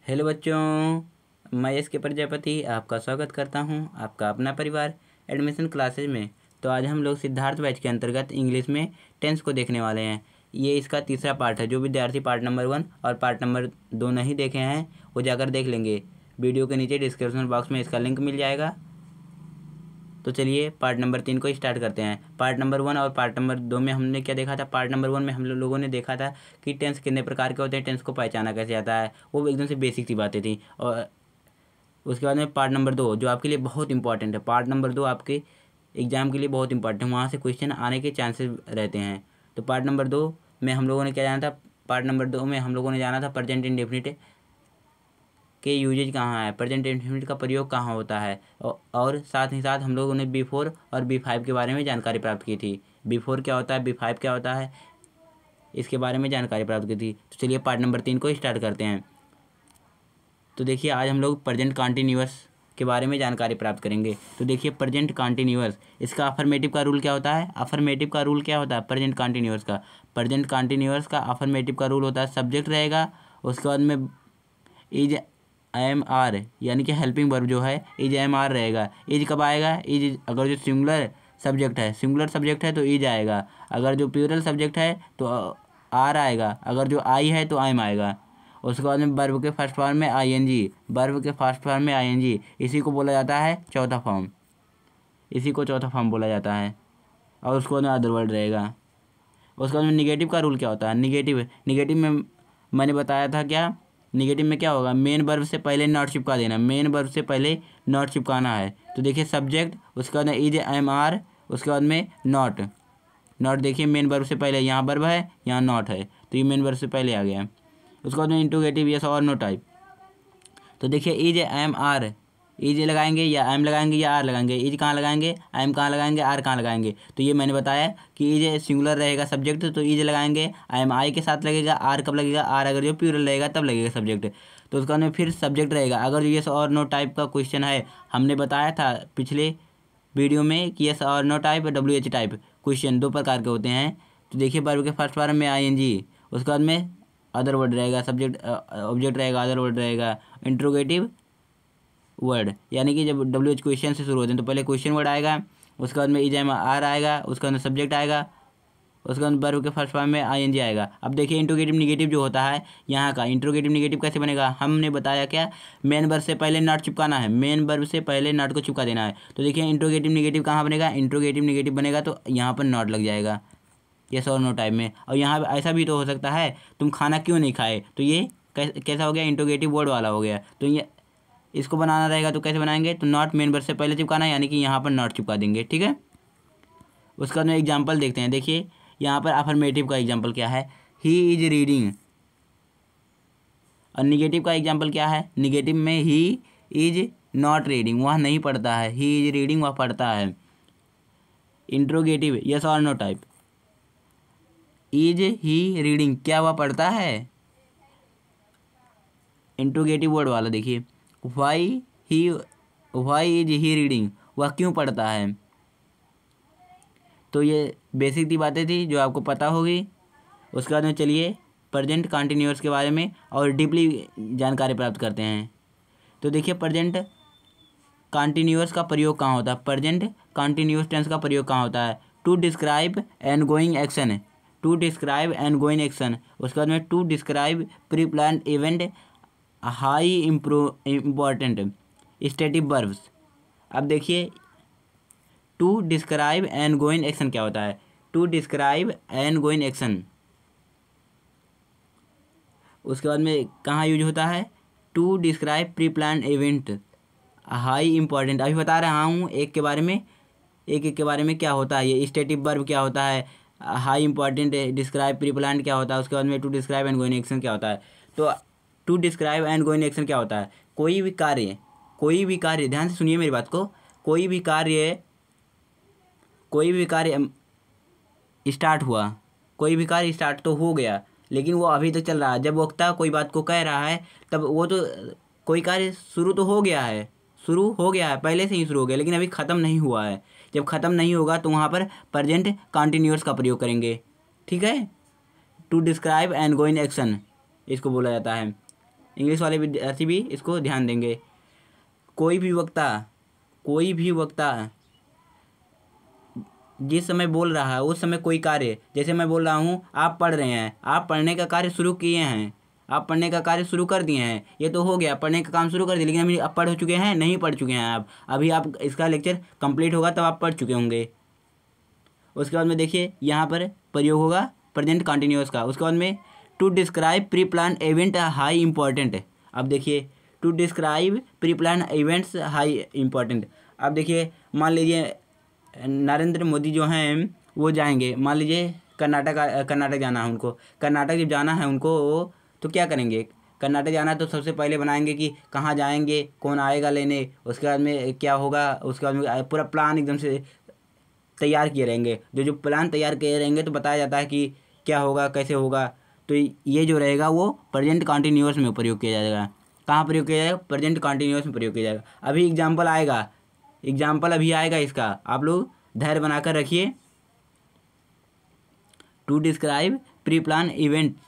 Hello बच्चों, मैं S के प्रजापति आपका स्वागत करता हूं आपका अपना परिवार एडमिशन क्लासेज में। तो आज हम लोग सिद्धार्थ बैच के अंतर्गत इंग्लिश में टेंस को देखने वाले हैं। ये इसका तीसरा पार्ट है। जो विद्यार्थी पार्ट नंबर 1 और पार्ट नंबर 2 नहीं देखे हैं वो जाकर देख लेंगे। वीडियो के नीचे डिस्क्रिप्शन बॉक्स में इसका लिंक मिल जाएगा। तो चलिए पार्ट नंबर 3 को स्टार्ट करते हैं। पार्ट नंबर 1 और पार्ट नंबर 2 में हमने क्या देखा था। पार्ट नंबर 1 में हम लोगों ने देखा था कि टेंस कितने प्रकार के होते हैं, टेंस को पहचाना कैसे आता है। वो एकदम से बेसिक सी बातें थी। और उसके बाद में पार्ट नंबर 2 जो आपके लिए बहुत इंपॉर्टेंट है। पार्ट नंबर 2 आपके एग्जाम के लिए बहुत इंपॉर्टेंट है, वहाँ से क्वेश्चन आने के चांसेस रहते हैं। तो पार्ट नंबर 2 में हम लोगों ने क्या जाना था। पार्ट नंबर 2 में हम लोगों ने जाना था प्रेजेंट इंडेफिनिट के यूजेज कहाँ है, प्रेजेंट इंडेफिनिट का प्रयोग कहाँ होता है। और साथ ही साथ हम लोगों ने B4 और B5 के बारे में जानकारी प्राप्त की थी। B4 क्या होता है, B5 क्या होता है, इसके बारे में जानकारी प्राप्त की थी। तो चलिए पार्ट नंबर 3 को स्टार्ट करते हैं। तो देखिए आज हम लोग प्रेजेंट कॉन्टिन्यूअस के बारे में जानकारी प्राप्त करेंगे। तो देखिए प्रेजेंट कॉन्टिन्यूअस, इसका अफर्मेटिव का रूल क्या होता है। अफर्मेटिव का रूल क्या होता है प्रेजेंट कॉन्टिन्यूअस का। प्रेजेंट कॉन्टिन्यूअस का अफर्मेटिव का रूल होता है सब्जेक्ट रहेगा, उसके बाद में इज एम आर यानी कि हेल्पिंग वर्ब जो है इज एम आर रहेगा। इज कब आएगा, इज अगर जो सिंगुलर सब्जेक्ट है तो इज आएगा। अगर जो प्लूरल सब्जेक्ट है तो आर आएगा। अगर जो आई है तो एम आएगा। उसके बाद में वर्ब के फर्स्ट फॉर्म में आईएनजी, इसी को बोला जाता है चौथा फॉर्म, इसी को चौथा फॉर्म बोला जाता है। और उसके बाद में अदर वर्ड रहेगा। उसके बाद में निगेटिव का रूल क्या होता है। निगेटिव में मैंने बताया था क्या, निगेटिव में क्या होगा, मेन वर्ब से पहले नॉट चिपका देना, मेन वर्ब से पहले नॉट चिपकाना है। तो देखिए सब्जेक्ट, उसके बाद में इज एम आर, उसके बाद में नॉट। देखिए मेन वर्ब से पहले, यहाँ वर्ब है यहाँ नॉट है, तो ये मेन वर्ब से पहले आ गया। उसके बाद में इंट्रोगेटिव यस और नो टाइप। तो देखिए इज एम आर, इज लगाएंगे या एम लगाएंगे या आर लगाएंगे। इज कहाँ लगाएंगे, एम कहाँ लगाएंगे, आर कहाँ लगाएंगे। तो ये मैंने बताया कि इज सिंगुलर रहेगा सब्जेक्ट तो इज लगाएंगे, एम आई के साथ लगेगा, आर कब लगेगा, आर अगर जो प्लूरल रहेगा तब लगेगा सब्जेक्ट। तो उसका में फिर सब्जेक्ट रहेगा। अगर यस और नो टाइप का क्वेश्चन है, हमने बताया था पिछले वीडियो में कि यस और no type WH type question दो प्रकार के होते हैं। तो देखिए वर्ब के फर्स्ट फॉर्म में ING, उसके बाद में अदर वर्ड रहेगा, सब्जेक्ट ऑब्जेक्ट रहेगा, अदर वर्ड रहेगा, इंट्रोगेटिव वर्ड। यानी कि जब WH क्वेश्चन से शुरू होते हैं तो पहले क्वेश्चन वर्ड आएगा, उसके बाद में इज एम आर आएगा, उसके बाद सब्जेक्ट आएगा, उसके बाद वर्ब के फर्स्ट फॉर्म में ING आएगा। अब देखिए इंट्रोगेटिव निगेटिव जो होता है यहाँ का, इंट्रोगेटिव निगेटिव कैसे बनेगा, हमने बताया क्या, मेन वर्ब से पहले नॉट चिपकाना है, मेन वर्ब से पहले नॉट को चिपका देना है। तो देखिए इंट्रोगेटिव निगेटिव कहाँ बनेगा, इंट्रोगेटिव निगेटिव बनेगा तो यहाँ पर नॉट लग जाएगा यस और नो टाइप में। और यहाँ ऐसा भी तो हो सकता है तुम खाना क्यों नहीं खाए, तो ये कैसा हो गया, इंट्रोगेटिव वर्ड वाला हो गया। तो ये इसको बनाना रहेगा तो कैसे बनाएंगे, तो नॉट मेन वर्ब से पहले चिपकाना है, यानी कि यहाँ पर नॉट चिपका देंगे, ठीक है। उसका बाद में एग्जाम्पल देखते हैं। देखिए यहाँ पर अफर्मेटिव का एग्जाम्पल क्या है, ही इज रीडिंग। और निगेटिव का एग्जाम्पल क्या है, निगेटिव में ही इज नॉट रीडिंग, वह नहीं पढ़ता है, ही इज रीडिंग वह पढ़ता है। इंट्रोगेटिव यस और no type, is he reading क्या वह पढ़ता है, इंट्रोगेटिव वर्ड वाला। देखिए वाई इज ही रीडिंग, वह क्यों पढ़ता है। तो ये बेसिक सी बातें थी जो आपको पता होगी। उसके बाद में चलिए प्रेजेंट कॉन्टिन्यूअस के बारे में और डीपली जानकारी प्राप्त करते हैं। तो देखिए प्रेजेंट कॉन्टिन्यूअस का प्रयोग कहाँ होता है, प्रेजेंट कॉन्टिन्यूअस टेंस का प्रयोग कहाँ होता है, to describe and going action, to describe and going action. उसके बाद में to describe pre plan event high important stative verbs. अब देखिए to describe and going action क्या होता है, to describe and going action उसके बाद में कहाँ यूज होता है, to describe pre plan event high important. अभी बता रहा हूँ एक के बारे में, एक के बारे में क्या होता है, ये स्टेटिव वर्ब क्या होता है, high important describe pre plan क्या होता है, उसके बाद में to describe and going action क्या होता है। तो to describe and going action क्या होता है, कोई भी कार्य, ध्यान से सुनिए मेरी बात को, कोई भी कार्य स्टार्ट हुआ, कोई भी कार्य स्टार्ट तो हो गया लेकिन वो अभी तक चल रहा है। जब वक्ता कोई बात को कह रहा है तब वो तो कोई कार्य शुरू तो हो गया है, पहले से ही शुरू हो गया लेकिन अभी ख़त्म नहीं हुआ है। जब ख़त्म नहीं होगा तो वहाँ पर प्रेजेंट कॉन्टिन्यूअस का प्रयोग करेंगे, ठीक है। To describe and going action इसको बोला जाता है। इंग्लिश वाले विद्यार्थी भी इसको ध्यान देंगे। कोई भी वक्ता जिस समय बोल रहा है उस समय कोई कार्य, जैसे मैं बोल रहा हूँ आप पढ़ रहे हैं, आप पढ़ने का कार्य शुरू किए हैं, आप पढ़ने का कार्य शुरू कर दिए हैं, ये तो हो गया, पढ़ने का काम शुरू कर दिया, लेकिन अभी आप पढ़ चुके हैं, नहीं पढ़ चुके हैं आप, अभी आप इसका लेक्चर कंप्लीट होगा तब आप पढ़ चुके होंगे। उसके बाद में देखिए यहाँ पर प्रयोग होगा प्रेजेंट कंटिन्यूअस का। उसके बाद में to describe pre plan event high important. अब देखिए to describe pre plan events high important. अब देखिए मान लीजिए नरेंद्र मोदी जो हैं वो जाएंगे, मान लीजिए कर्नाटक जाना है उनको, कर्नाटक जब जाना है उनको तो क्या करेंगे, कर्नाटक जाना है तो सबसे पहले बनाएंगे कि कहाँ जाएंगे, कौन आएगा लेने, उसके बाद में क्या होगा, उसके बाद में पूरा प्लान एकदम से तैयार किए रहेंगे। जो प्लान तैयार किए रहेंगे तो बताया जाता है कि क्या होगा कैसे होगा। तो ये जो रहेगा वो प्रेजेंट कंटिन्यूअस में प्रयोग किया जाएगा। कहाँ प्रयोग किया जाएगा, प्रेजेंट कंटिन्यूअस में प्रयोग किया जाएगा। अभी एग्जाम्पल अभी आएगा इसका, आप लोग धैर्य बनाकर रखिए। To describe pre plan events,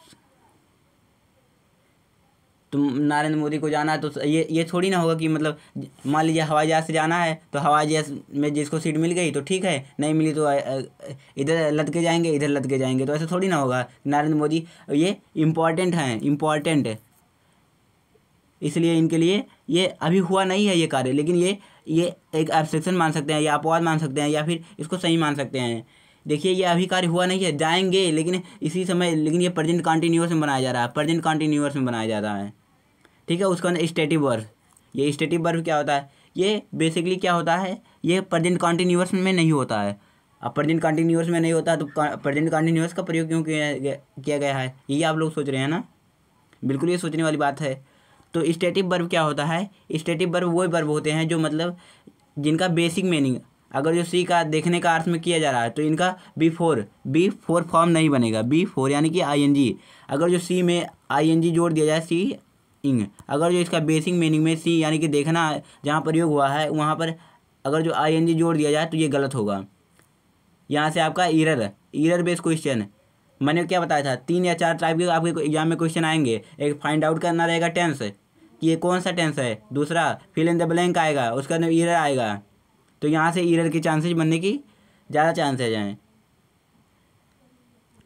तुम नरेंद्र मोदी को जाना है तो ये थोड़ी ना होगा कि मतलब मान लीजिए हवाई जहाज़ से जाना है तो हवाई जहाज़ में जिसको सीट मिल गई तो ठीक है, नहीं मिली तो इधर लद के जाएंगे, तो ऐसा थोड़ी ना होगा। नरेंद्र मोदी ये इम्पॉर्टेंट इसलिए इनके लिए ये अभी हुआ नहीं है ये कार्य, लेकिन ये एक एब्स्ट्रैक्शन मान सकते हैं या अपवाद मान सकते हैं या फिर इसको सही मान सकते हैं। देखिए ये अभी कार्य हुआ नहीं है, जाएंगे लेकिन इसी समय, लेकिन ये प्रेजेंट कंटिन्यूअस में बनाया जा रहा है, ठीक है। उसका स्टेटिव वर्ब, ये स्टेटिव वर्ब क्या होता है, ये बेसिकली क्या होता है, ये प्रेजेंट कंटिन्यूअस में नहीं होता है। अब प्रेजेंट कंटिन्यूअस में नहीं होता है तो प्रेजेंट कंटिन्यूअस का प्रयोग क्यों किया गया है, यही आप लोग सोच रहे हैं ना, बिल्कुल ये सोचने वाली बात है। तो स्टेटिव वर्ब क्या होता है, स्टेटिव वर्ब वो वर्ब होते हैं जो मतलब जिनका बेसिक मीनिंग अगर जो सी का देखने का अर्थ में किया जा रहा है तो इनका बी फोर फॉर्म नहीं बनेगा, बी फोर यानी कि आईएनजी। अगर जो सी में आईएनजी जोड़ दिया जाए, सी इंग, अगर जो इसका बेसिक मीनिंग में सी यानी कि देखना जहाँ प्रयोग हुआ है वहाँ पर अगर जो आईएनजी जोड़ दिया जाए तो ये गलत होगा। यहाँ से आपका ईरर बेस्ड क्वेश्चन, मैंने क्या बताया था 3 या 4 टाइप के आपके एग्जाम में क्वेश्चन आएंगे। एक फाइंड आउट करना रहेगा टेंस कि ये कौन सा टेंस है, दूसरा फिल इन द ब्लैंक आएगा, उसका अंदर ईरर आएगा। तो यहाँ से ईरर के चांसेस बनने की ज़्यादा चांसेज हैं।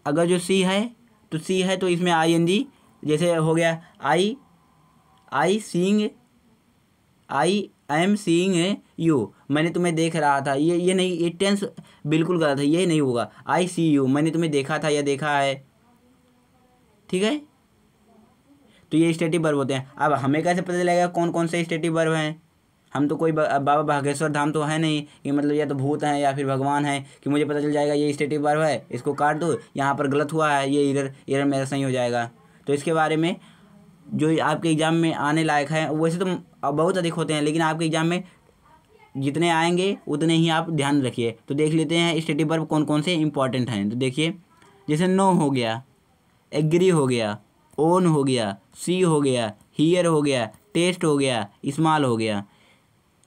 अगर जो सी है तो इसमें आईएनजी जैसे हो गया आई एम सीइंग यू, मैंने तुम्हें देख रहा था, ये नहीं, ये टेंस बिल्कुल गलत है, ये नहीं होगा। आई सी यू, मैंने तुम्हें देखा था या देखा है, ठीक है। तो ये स्टेटिव वर्ब होते हैं। अब हमें कैसे पता चलेगा कौन कौन से स्टेटिव वर्ब हैं, हम तो कोई बाबा भागेश्वर धाम तो है नहीं कि मतलब या तो भूत हैं या फिर भगवान है कि मुझे पता चल जाएगा ये स्टेटिव वर्ब है, इसको काट दो, यहाँ पर गलत हुआ है, ये इधर मेरा सही हो जाएगा। तो इसके बारे में जो आपके एग्ज़ाम में आने लायक है, वैसे तो बहुत अधिक होते हैं लेकिन आपके एग्ज़ाम में जितने आएंगे उतने ही आप ध्यान रखिए। तो देख लेते हैं स्टेटिव वर्ब कौन कौन से इंपॉर्टेंट हैं। तो देखिए जैसे नो हो गया, एग्री हो गया, ओन हो गया, सी हो गया, हियर हो गया, टेस्ट हो गया, स्मॉल हो गया,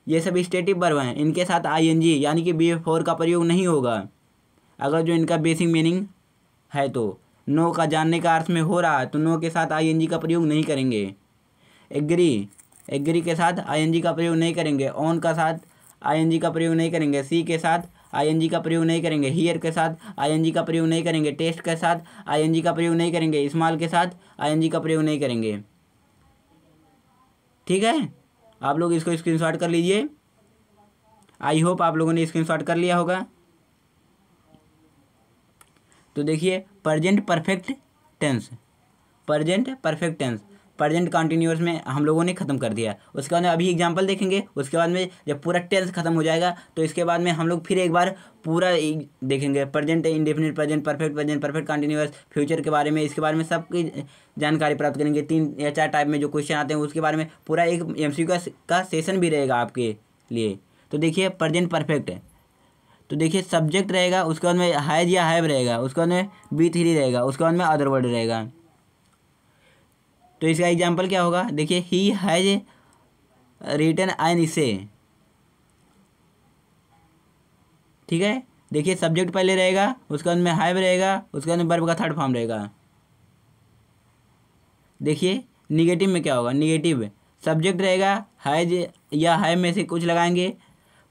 ये सब स्टेटिव वर्ब हैं। इनके साथ आईएनजी यानी कि बी फोर का प्रयोग नहीं होगा अगर जो इनका बेसिक मीनिंग है। तो नो का जानने का अर्थ में हो रहा है तो नो के साथ आईएनजी का प्रयोग नहीं करेंगे। एग्री के साथ आईएनजी का प्रयोग नहीं करेंगे। ऑन का साथ आईएनजी का प्रयोग नहीं करेंगे। सी के साथ आईएनजी का प्रयोग नहीं करेंगे। हियर के साथ आईएनजी का प्रयोग नहीं करेंगे। टेस्ट के साथ आईएनजी का प्रयोग नहीं करेंगे। स्मॉल के साथ आईएनजी का प्रयोग नहीं करेंगे, ठीक है। आप लोग इसको स्क्रीनशॉट कर लीजिए। आई होप आप लोगों ने स्क्रीनशॉट कर लिया होगा। तो देखिए present perfect tense, present continuous में हम लोगों ने ख़त्म कर दिया। उसके बाद में अभी एग्जांपल देखेंगे। उसके बाद में जब पूरा टेंस ख़त्म हो जाएगा तो इसके बाद में हम लोग फिर एक बार पूरा देखेंगे present indefinite present perfect continuous future के बारे में। इसके बारे में सबकी जानकारी प्राप्त करेंगे। 3 या 4 टाइप में जो क्वेश्चन आते हैं उसके बारे में पूरा एक MCQ का सेशन भी रहेगा आपके लिए। तो देखिए प्रेजेंट परफेक्ट है तो देखिए सब्जेक्ट रहेगा, उसके बाद में हैज या हैव रहेगा, उसके बाद में B3 रहेगा, उसके बाद में अदर वर्ड रहेगा। तो इसका एग्जांपल क्या होगा, देखिए ही हैज रिटन एन इसे, ठीक है। देखिए सब्जेक्ट पहले रहेगा, उसके बाद में हैव रहेगा, उसके बाद में वर्ब का थर्ड फॉर्म रहेगा। देखिए निगेटिव में क्या होगा, निगेटिव सब्जेक्ट रहेगा, हैज या है में से कुछ लगाएंगे।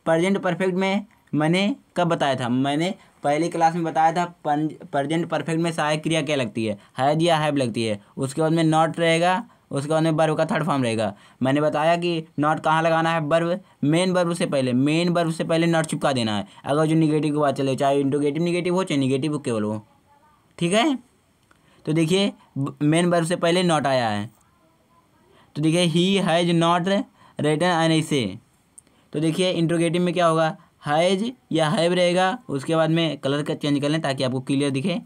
प्रेजेंट परफेक्ट में मैंने कब बताया था, मैंने पहली क्लास में बताया था प्रेजेंट परफेक्ट में सहायक क्रिया क्या लगती है, हैज या हैव लगती है। उसके बाद में नॉट रहेगा, उसके बाद में वर्ब का थर्ड फॉर्म रहेगा। मैंने बताया कि नॉट कहाँ लगाना है, वर्ब मेन वर्ब से पहले, मेन वर्ब से पहले नॉट चिपका देना है। अगर जो निगेटिव की बात चले, चाहे इंट्रोगेटिव निगेटिव हो चाहे निगेटिव केवल हो, ठीक है। तो देखिए मेन वर्ब से पहले नॉट आया है, तो देखिए he has not written an essay. तो देखिए इंट्रोगेटिव में क्या होगा, हैज या हैव रहेगा, उसके बाद में कलर का चेंज कर लें ताकि आपको क्लियर दिखे।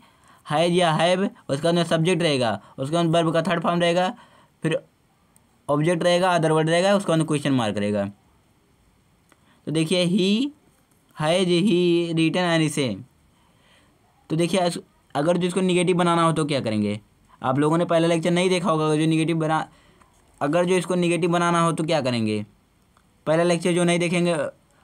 हैज या हैव, उसके बाद में सब्जेक्ट रहेगा, उसके बाद वर्ब का थर्ड फॉर्म रहेगा, फिर ऑब्जेक्ट रहेगा, अदर वर्ड रहेगा, उसके बाद क्वेश्चन मार्क रहेगा। तो देखिए he has he written an essay. तो देखिए अगर जो इसको निगेटिव बनाना हो तो क्या करेंगे, आप लोगों ने पहला लेक्चर नहीं देखा होगा, अगर जो इसको निगेटिव बनाना हो तो क्या करेंगे। पहला लेक्चर जो नहीं देखेंगे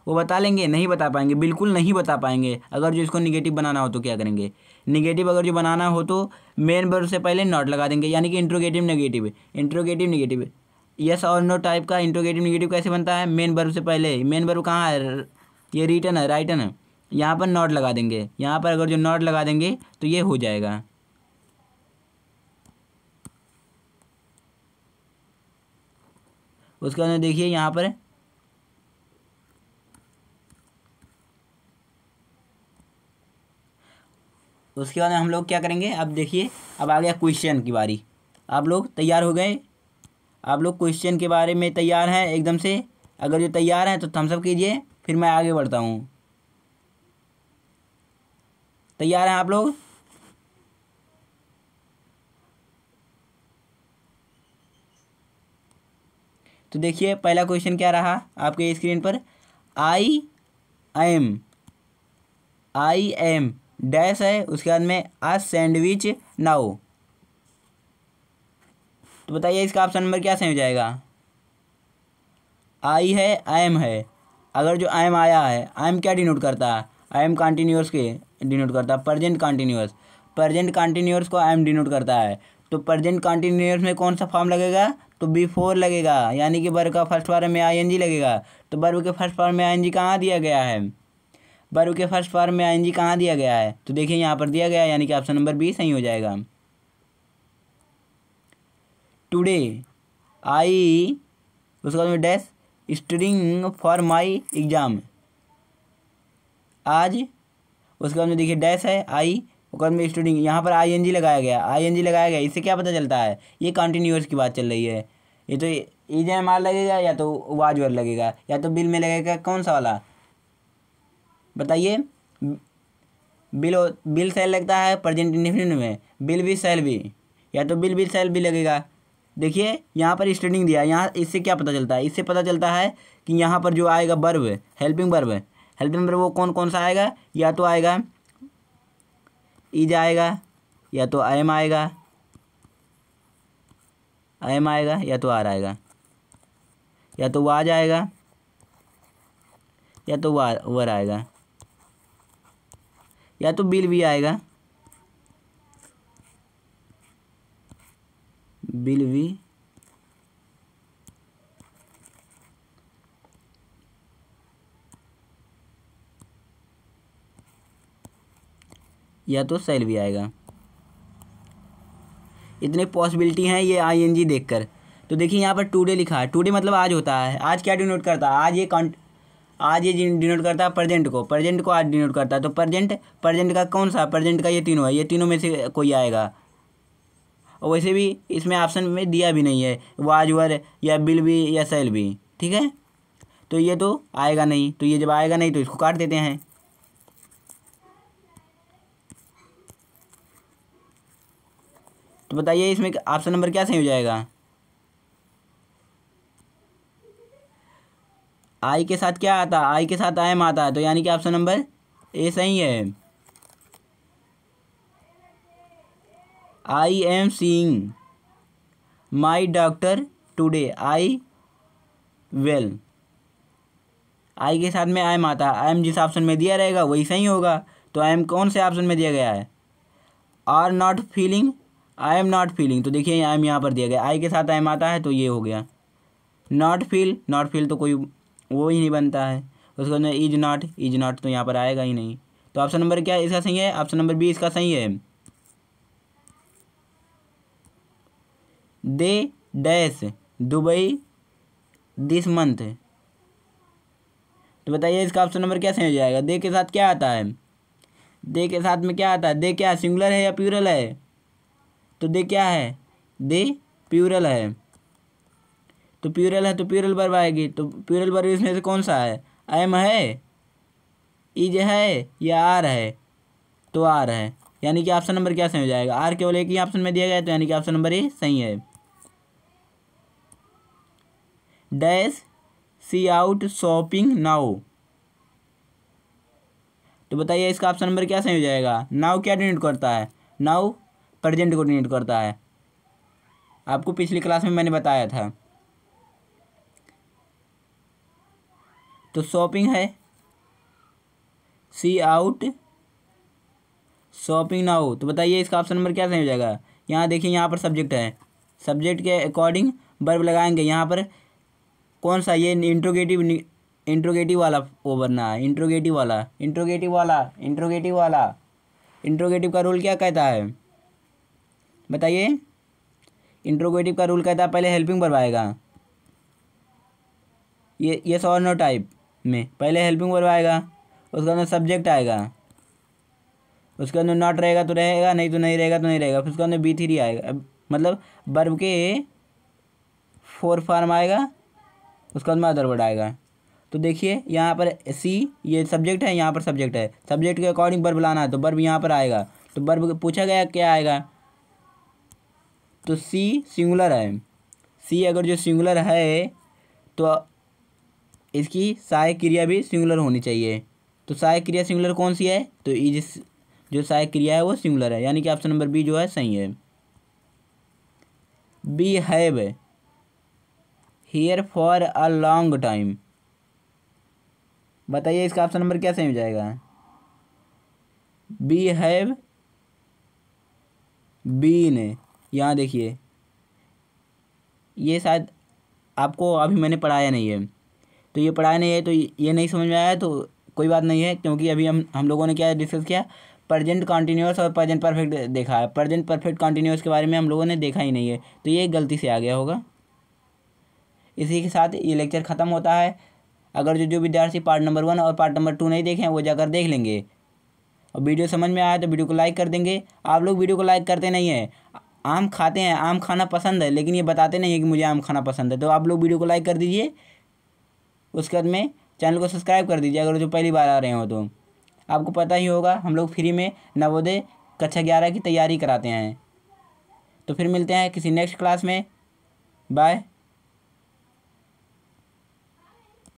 वो बता लेंगे, नहीं बता पाएंगे, बिल्कुल नहीं बता पाएंगे। अगर जो इसको निगेटिव बनाना हो तो क्या करेंगे, निगेटिव अगर जो बनाना हो तो मेन वर्ब से पहले नॉट लगा देंगे, यानी कि interrogative negative, interrogative negative, yes और नो टाइप का इंट्रोगेटिव नेगेटिव कैसे बनता है, मेन वर्ब से पहले। मेन वर्ब कहाँ है, ये रिटन है, राइटन है, यहाँ पर नॉट लगा देंगे। यहाँ पर अगर जो नॉट लगा देंगे तो ये हो जाएगा। उसके बाद देखिए यहाँ पर उसके बाद हम लोग क्या करेंगे, अब देखिए अब आ गया क्वेश्चन की बारी। आप लोग तैयार हो गए, आप लोग क्वेश्चन के बारे में तैयार हैं एकदम से। अगर जो तैयार हैं तो थम्स अप कीजिए, फिर मैं आगे बढ़ता हूँ। तैयार हैं आप लोग? तो देखिए पहला क्वेश्चन क्या रहा आपके स्क्रीन पर, आई एम डैश है, उसके बाद में आ सैंडविच नाउ। तो बताइए इसका ऑप्शन नंबर क्या सही हो जाएगा। आई है, एम है, अगर जो एम आया है, एम क्या डिनोट करता है, एम कॉन्टीन्यूअस के डिनोट करता है, प्रेजेंट कॉन्टीन्यूअस, प्रेजेंट कॉन्टीन्यूअस को एम डिनोट करता है। तो प्रेजेंट कॉन्टीन्यूअस में कौन सा फॉर्म लगेगा, तो बिफोर लगेगा, यानी कि वर्ब का फर्स्ट फॉर्म में आईएनजी लगेगा। तो वर्ब के फर्स्ट फॉर्म में आईएनजी कहाँ दिया गया है, वर्ब के फर्स्ट फॉर्म में आईएनजी कहाँ दिया गया है, तो देखिए यहाँ पर दिया गया है, यानी कि ऑप्शन नंबर बी सही हो जाएगा। टुडे आई, उसके बाद में dash studying for my exam, आज, उसके बाद में देखिए डैश है आई, उसके बाद में स्टडिंग, यहाँ पर आईएनजी लगाया गया, आईएनजी लगाया गया। इससे क्या पता चलता है, ये कॉन्टीन्यूअस की बात चल रही है। ये तो इज एम आर लगेगा या तो वाज वर लगेगा या तो बिल में लगेगा, कौन सा वाला बताइए। बिल सेल लगता है प्रेजेंट इंडेफिनिट में, बिल भी सेल भी, या तो बिल भी सेल भी लगेगा। देखिए यहाँ पर स्टडिंग दिया, यहाँ इससे क्या पता चलता है, इससे पता चलता है कि यहाँ पर जो आएगा verb, helping verb, helping verb वो कौन कौन सा आएगा, या तो आएगा इज आएगा, या तो एम आएगा, या तो आर आएगा, या तो वाज आएगा, या तो वर आएगा, या तो बिल भी आएगा, बिल भी, या तो सेल भी आएगा। इतने पॉसिबिलिटी हैं ये आईएनजी देखकर। तो देखिए यहाँ पर टुडे लिखा है, टुडे मतलब आज होता है, आज क्या डिनोट करता है, आज ये डिनोट करता है प्रेजेंट को आज डिनोट करता है। तो प्रेजेंट का कौन सा, प्रेजेंट का ये तीनों है, ये तीनों में से कोई आएगा। और वैसे भी इसमें ऑप्शन में दिया भी नहीं है वाज वर या बिल भी या सेल भी, ठीक है। तो ये तो आएगा नहीं, तो ये जब आएगा नहीं तो इसको काट देते हैं। तो बताइए इसमें ऑप्शन नंबर क्या सही हो जाएगा, आई के साथ क्या आता है, आई के साथ एम आता है, तो यानी कि ऑप्शन नंबर ए सही है। I am seeing my doctor today, I well, I के साथ में एम आता है, एम जिस ऑप्शन में दिया रहेगा वही सही होगा। तो एम कौन से ऑप्शन में दिया गया है, are not feeling I am not feeling, तो देखिए आई एम यहाँ पर दिया गया, आई के साथ आई एम आता है तो ये हो गया। नॉट फील तो कोई वो ही नहीं बनता है। उसके बाद इज नॉट तो यहाँ पर आएगा ही नहीं। तो ऑप्शन नंबर क्या इसका सही है? ऑप्शन नंबर बी इसका सही है। They dash Dubai this month, तो बताइए इसका ऑप्शन नंबर क्या सही हो जाएगा? दे के साथ क्या आता है? दे के साथ में क्या आता है? दे क्या सिंगुलर है या प्लूरल है? तो दे क्या है? दे प्लूरल है, तो प्लूरल है तो प्लूरल वर्ब आएगी। तो प्लूरल वर्ब इसमें से कौन सा है? एम है, इज है या आर है? तो आर है, यानी कि ऑप्शन नंबर क्या सही हो जाएगा? आर केवल एक ही ऑप्शन में दिया गया है, तो यानी कि ऑप्शन नंबर ए सही है। Dash C out shopping now, तो बताइए इसका ऑप्शन नंबर क्या सही हो जाएगा? नाउ क्या डिनोट करता है? नाउ प्रेजेंट को डिनोट करता है, आपको पिछली क्लास में मैंने बताया था। तो शॉपिंग है, सी आउट शॉपिंग नाउ, तो बताइए इसका ऑप्शन नंबर क्या सही हो जाएगा? यहाँ देखिए यहाँ पर सब्जेक्ट है, सब्जेक्ट के अकॉर्डिंग वर्ब लगाएंगे। यहाँ पर कौन सा? ये इंट्रोगेटिव वाला वो बनना है, इंट्रोगेटिव का रूल क्या कहता है? बताइए। इंट्रोगेटिव का रूल कहता है पहले हेल्पिंग वर्ब आएगा, ये यस और नो टाइप में पहले हेल्पिंग वर्ब आएगा, उसके अंदर सब्जेक्ट आएगा, उसके अंदर नॉट रहेगा तो रहेगा, नहीं तो नहीं रहेगा तो नहीं रहेगा, फिर उसके अंदर B3 आएगा, मतलब वर्ब के 4 फॉर्म आएगा, उसके बाद में अदर वर्ड आएगा। तो देखिए यहाँ पर सी ये सब्जेक्ट है, यहाँ पर सब्जेक्ट है, सब्जेक्ट के अकॉर्डिंग वर्ब लाना है, तो वर्ब यहाँ पर आएगा। तो वर्ब पूछा गया क्या आएगा? तो सी सिंगुलर है, सी अगर जो सिंगुलर है तो इसकी सहायक क्रिया भी सिंगुलर होनी चाहिए। तो सहायक क्रिया सिंगुलर कौन सी है? तो इज जो सहायक क्रिया है वो सिंगुलर है, यानी कि ऑप्शन नंबर बी जो है सही है। Be have here for a long time, बताइए इसका ऑप्शन नंबर क्या सही हो जाएगा? बी हैव बीन, यहाँ देखिए ये शायद आपको अभी मैंने पढ़ाया नहीं है, तो ये पढ़ाया नहीं है तो ये नहीं समझ में आया तो कोई बात नहीं है, क्योंकि अभी हम लोगों ने क्या डिस्कस किया? प्रेजेंट कॉन्टिन्यूअस और प्रेजेंट परफेक्ट देखा है, प्रेजेंट परफेक्ट कॉन्टिन्यूअस के बारे में हम लोगों ने देखा ही नहीं है, तो ये गलती से आ गया होगा। इसी के साथ ये लेक्चर ख़त्म होता है। अगर जो विद्यार्थी पार्ट नंबर 1 और पार्ट नंबर 2 नहीं देखे हैं वो जाकर देख लेंगे, और वीडियो समझ में आया तो वीडियो को लाइक कर देंगे। आप लोग वीडियो को लाइक करते नहीं हैं, आम खाते हैं, आम खाना पसंद है, लेकिन ये बताते नहीं है कि मुझे आम खाना पसंद है। तो आप लोग वीडियो को लाइक कर दीजिए, उसके बाद में चैनल को सब्सक्राइब कर दीजिए अगर जो पहली बार आ रहे हो तो। आपको पता ही होगा हम लोग फ्री में नवोदय कक्षा 11 की तैयारी कराते हैं। तो फिर मिलते हैं किसी नेक्स्ट क्लास में, बाय।